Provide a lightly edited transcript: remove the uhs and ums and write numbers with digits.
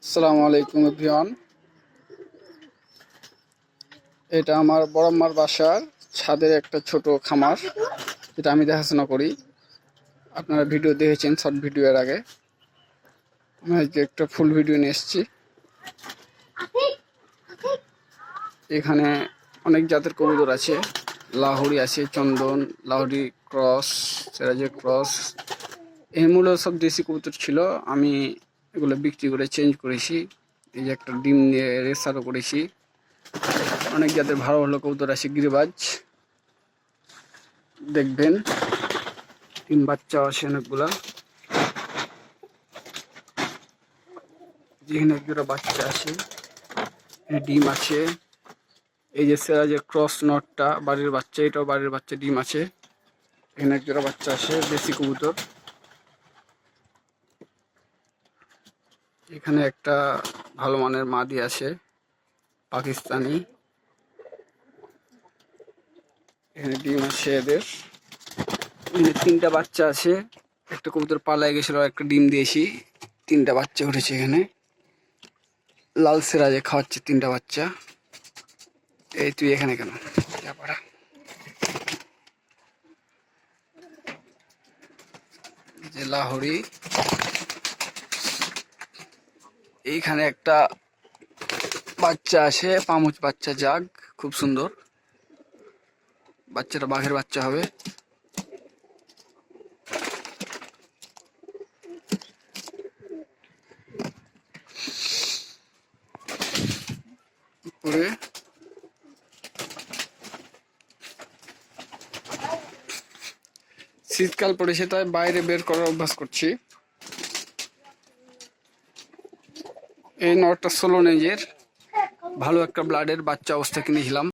আসসালামু আলাইকুম এভরিওয়ান। এটা আমার বড় আম্মার বাসার ছাদের একটা ছোট খামার, যেটা আমি দেখাশোনা করি। আপনারা ভিডিও দেখেছেন শর্ট ভিডিও এর আগে। আমি আজকে একটা ফুল ভিডিও নিয়ে এসেছি। এখানে অনেক জাতের কবুতর আছে, লাহোরি আছে, চন্দন, লাহোরি ক্রস, সিরাজের ক্রস। এই মূল সব দেশি কবুতর ছিল, আমি এগুলো বিক্রি করে চেঞ্জ করেছি। এই যে একটা ডিম নিয়ে রেসারও করেছি। অনেক জাতের ভালো ভালো কবুতর আছে, গিরিবাজ দেখবেন। ডিম বাচ্চা আছে অনেকগুলা, যেখানে একজোড়া বাচ্চা আছে, ডিম আছে। এই যে সিরাজের ক্রস নটটা বাড়ির বাচ্চা, এটাও বাড়ির বাচ্চা, ডিম আছে। এখানে একজোড়া বাচ্চা আছে, দেশি কবুতর। এখানে একটা ভালো মানের মাদি আছে, পাকিস্তানি। এখানে ডিম আছে এদের। এখানে তিনটা বাচ্চা আছে, একটা কবুতর পালায় গেছিল, একটা ডিম দিয়েছি, তিনটা বাচ্চা উঠেছে এখানে। লাল সিরাজে খাওয়াচ্ছে তিনটা বাচ্চা। এই তুই এখানে কেন? যে লাহোরি, এইখানে একটা বাচ্চা আছে, পামুচ বাচ্চা, জাগ, খুব সুন্দর বাচ্চাটা, বাঘের বাচ্চা হবে। উপরে শীতকাল পড়েছে, তাই বাইরে বের করার অভ্যাস করছি। এই নটটা 16 নেজের, ভালো একটা ব্লাডের বাচ্চা অবস্থা কিনেছিলাম।